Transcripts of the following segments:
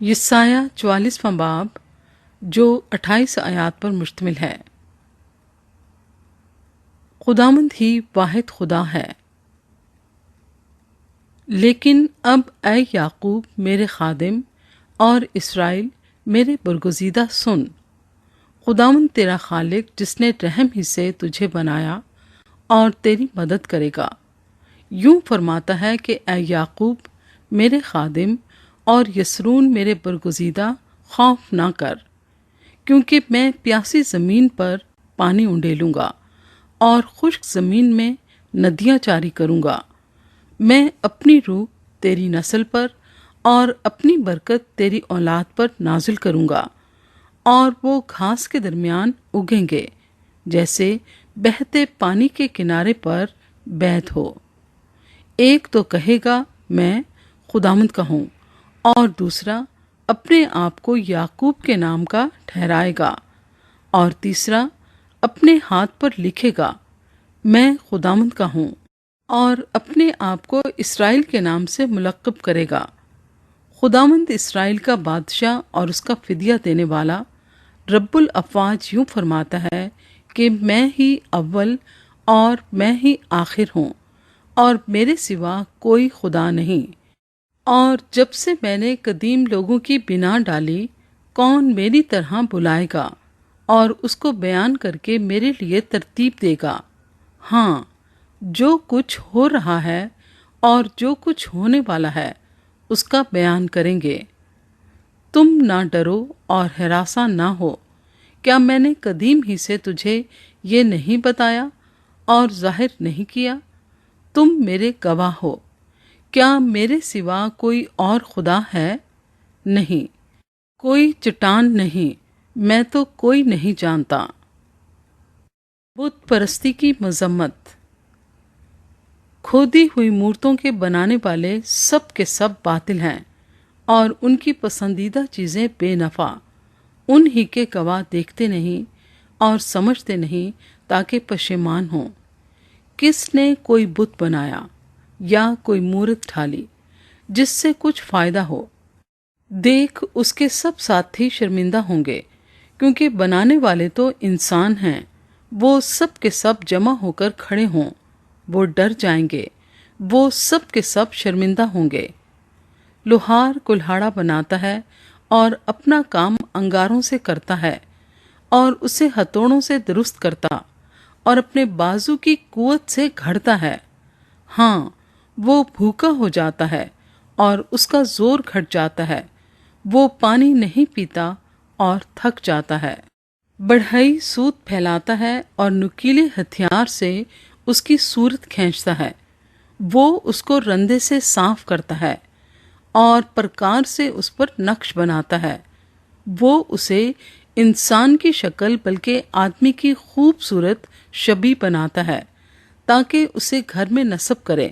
یسایہ 44واں باب جو 28 آیات پر مشتمل ہے۔ خداوند ہی واحد خدا ہے۔ لیکن اب اے یعقوب میرے خادم اور اسرائیل میرے برگزیدہ سن، خداوند تیرا خالق جس نے رحم ہی سے تجھے بنایا اور تیری مدد کرے گا، یوں فرماتا ہے کہ اے یعقوب میرے خادم اور یسرون میرے برگزیدہ، خوف نہ کر، کیونکہ میں پیاسی زمین پر پانی انڈیلوں گا اور خشک زمین میں ندیاں جاری کروں گا۔ میں اپنی روح تیری نسل پر اور اپنی برکت تیری اولاد پر نازل کروں گا، اور وہ گھاس کے درمیان اگیں گے جیسے بہتے پانی کے کنارے پر بیت ہو۔ ایک تو کہے گا میں خداوند کا ہوں، اور دوسرا اپنے آپ کو یعقوب کے نام کا ٹھہرائے گا، اور تیسرا اپنے ہاتھ پر لکھے گا میں خداوند کا ہوں، اور اپنے آپ کو اسرائیل کے نام سے ملقب کرے گا۔ خداوند اسرائیل کا بادشاہ اور اس کا فدیہ دینے والا رب الافواج یوں فرماتا ہے کہ میں ہی اول اور میں ہی آخر ہوں، اور میرے سوا کوئی خدا نہیں۔ اور جب سے میں نے قدیم لوگوں کی بنا ڈالی، کون میری طرح بلائے گا اور اس کو بیان کر کے میرے لیے ترتیب دے گا؟ ہاں، جو کچھ ہو رہا ہے اور جو کچھ ہونے والا ہے اس کا بیان کریں گے۔ تم نہ ڈرو اور ہراساں نہ ہو، کیا میں نے قدیم ہی سے تجھے یہ نہیں بتایا اور ظاہر نہیں کیا؟ تم میرے گواہ ہو۔ کیا میرے سوا کوئی اور خدا ہے؟ نہیں، کوئی چٹان نہیں، میں تو کوئی نہیں جانتا۔ بت پرستی کی مذمت۔ کھودی ہوئی مورتوں کے بنانے والے سب کے سب باطل ہیں، اور ان کی پسندیدہ چیزیں بے نفع۔ ان ہی کے گواہ دیکھتے نہیں اور سمجھتے نہیں تاکہ پشیمان ہوں۔ کس نے کوئی بت بنایا یا کوئی مورت ڈھالی جس سے کچھ فائدہ ہو؟ دیکھ اس کے سب ساتھی شرمندہ ہوں گے، کیونکہ بنانے والے تو انسان ہیں۔ وہ سب کے سب جمع ہو کر کھڑے ہوں، وہ ڈر جائیں گے، وہ سب کے سب شرمندہ ہوں گے۔ لوہار کلہاڑا بناتا ہے اور اپنا کام انگاروں سے کرتا ہے، اور اسے ہتھوڑوں سے درست کرتا اور اپنے بازو کی قوت سے گھڑتا ہے۔ ہاں، وہ بھوکا ہو جاتا ہے اور اس کا زور گھٹ جاتا ہے، وہ پانی نہیں پیتا اور تھک جاتا ہے۔ بڑھئی سوت پھیلاتا ہے اور نکیلے ہتھیار سے اس کی صورت کھینچتا ہے۔ وہ اس کو رندے سے صاف کرتا ہے اور پرکار سے اس پر نقش بناتا ہے۔ وہ اسے انسان کی شکل بلکہ آدمی کی خوبصورت شبیہ بناتا ہے تاکہ اسے گھر میں نصب کرے۔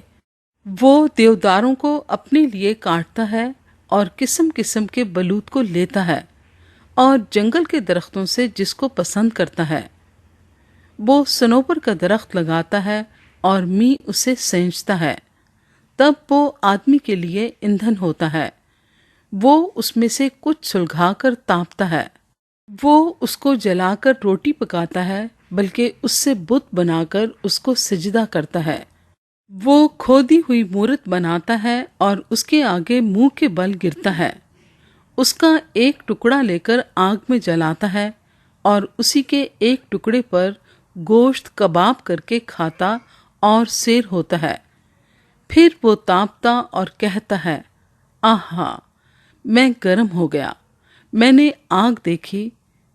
وہ دیوداروں کو اپنے لیے کاٹتا ہے اور قسم قسم کے بلوط کو لیتا ہے، اور جنگل کے درختوں سے جس کو پسند کرتا ہے۔ وہ سنوبر کا درخت لگاتا ہے اور می اسے سینچتا ہے، تب وہ آدمی کے لیے ایندھن ہوتا ہے۔ وہ اس میں سے کچھ سلگھا کر تاپتا ہے۔ وہ اس کو جلا کر روٹی پکاتا ہے، بلکہ اس سے بت بنا کر اس کو سجدہ کرتا ہے۔ وہ کھودی ہوئی مورت بناتا ہے اور اس کے آگے منہ کے بل گرتا ہے۔ اس کا ایک ٹکڑا لے کر آگ میں جلاتا ہے، اور اسی کے ایک ٹکڑے پر گوشت کباب کر کے کھاتا اور سیر ہوتا ہے۔ پھر وہ تانپتا اور کہتا ہے، آہا، میں گرم ہو گیا۔ میں نے آگ دیکھی۔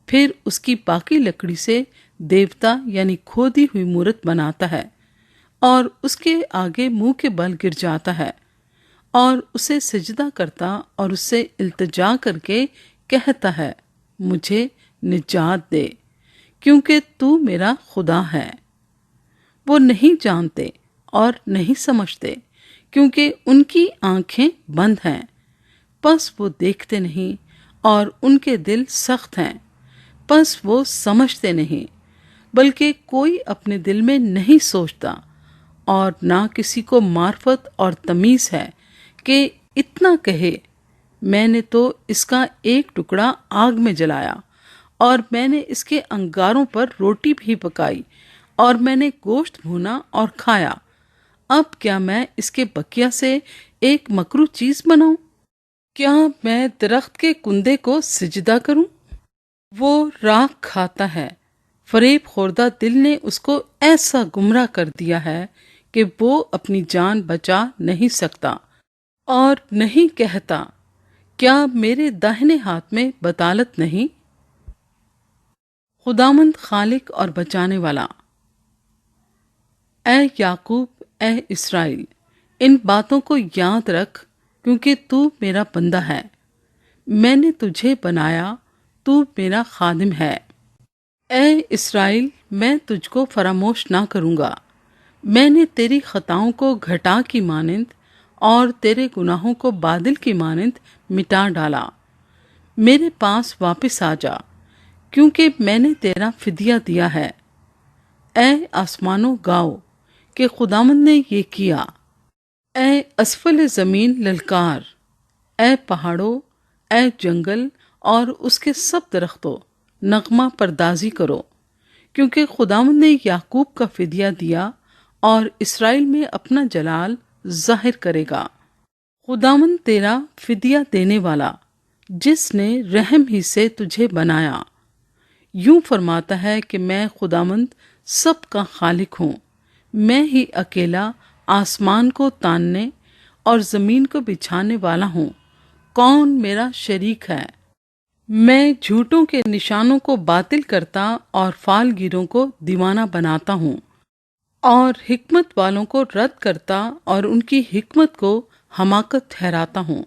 پھر اس کی باقی لکڑی سے دیوتا یعنی کھودی ہوئی مورت بناتا ہے، اور اس کے آگے منہ کے بل گر جاتا ہے، اور اسے سجدہ کرتا اور اس سے التجا کر کے کہتا ہے، مجھے نجات دے، کیونکہ تو میرا خدا ہے۔ وہ نہیں جانتے اور نہیں سمجھتے، کیونکہ ان کی آنکھیں بند ہیں، پس وہ دیکھتے نہیں، اور ان کے دل سخت ہیں، پس وہ سمجھتے نہیں، بلکہ کوئی اپنے دل میں نہیں سوچتا، اور نہ کسی کو معرفت اور تمیز ہے کہ اتنا کہے میں نے تو اس کا ایک ٹکڑا آگ میں جلایا، اور میں نے اس کے انگاروں پر روٹی بھی پکائی، اور میں نے گوشت بھونا اور کھایا۔ اب کیا میں اس کے بقیہ سے ایک مکروہ چیز بناؤں؟ کیا میں درخت کے کندے کو سجدہ کروں؟ وہ راکھ کھاتا ہے، فریب خوردہ دل نے اس کو ایسا گمراہ کر دیا ہے کہ وہ اپنی جان بچا نہیں سکتا، اور نہیں کہتا کیا میرے داہنے ہاتھ میں بطالت نہیں؟ خداوند خالق اور بچانے والا۔ اے یعقوب، اے اسرائیل، ان باتوں کو یاد رکھ، کیونکہ تو میرا بندہ ہے۔ میں نے تجھے بنایا، تو میرا خادم ہے۔ اے اسرائیل، میں تجھ کو فراموش نہ کروں گا۔ میں نے تیری خطاؤں کو گھٹا کی مانند اور تیرے گناہوں کو بادل کی مانند مٹا ڈالا۔ میرے پاس واپس آ جا، کیونکہ میں نے تیرا فدیہ دیا ہے۔ اے آسمانوں گاؤ کہ خداوند نے یہ کیا۔ اے اسفل زمین للکار، اے پہاڑوں، اے جنگل اور اس کے سب درختوں، نغمہ پردازی کرو، کیونکہ خداوند نے یعقوب کا فدیہ دیا اور اسرائیل میں اپنا جلال ظاہر کرے گا۔ خداوند تیرا فدیہ دینے والا، جس نے رحم ہی سے تجھے بنایا، یوں فرماتا ہے کہ میں خداوند سب کا خالق ہوں۔ میں ہی اکیلا آسمان کو تاننے اور زمین کو بچھانے والا ہوں، کون میرا شریک ہے؟ میں جھوٹوں کے نشانوں کو باطل کرتا اور فال گیروں کو دیوانہ بناتا ہوں، اور حکمت والوں کو رد کرتا اور ان کی حکمت کو حماقت ٹھہراتا ہوں۔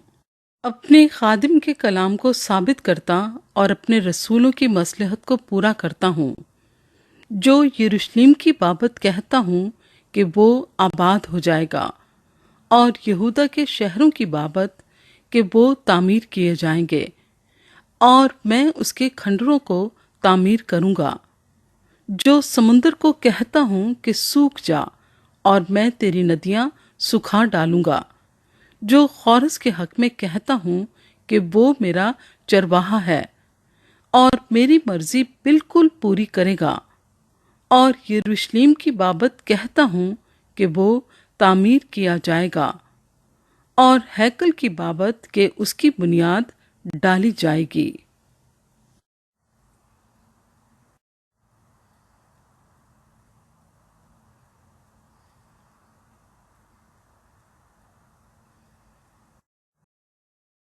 اپنے خادم کے کلام کو ثابت کرتا اور اپنے رسولوں کی مصلحت کو پورا کرتا ہوں، جو یروشلم کی بابت کہتا ہوں کہ وہ آباد ہو جائے گا، اور یہودا کے شہروں کی بابت کہ وہ تعمیر کیے جائیں گے، اور میں اس کے کھنڈروں کو تعمیر کروں گا۔ جو سمندر کو کہتا ہوں کہ سوکھ جا، اور میں تیری ندیاں سکھا ڈالوں گا۔ جو خورس کے حق میں کہتا ہوں کہ وہ میرا چرواہا ہے اور میری مرضی بالکل پوری کرے گا، اور یروشلم کی بابت کہتا ہوں کہ وہ تعمیر کیا جائے گا، اور ہیکل کی بابت کہ اس کی بنیاد ڈالی جائے گی۔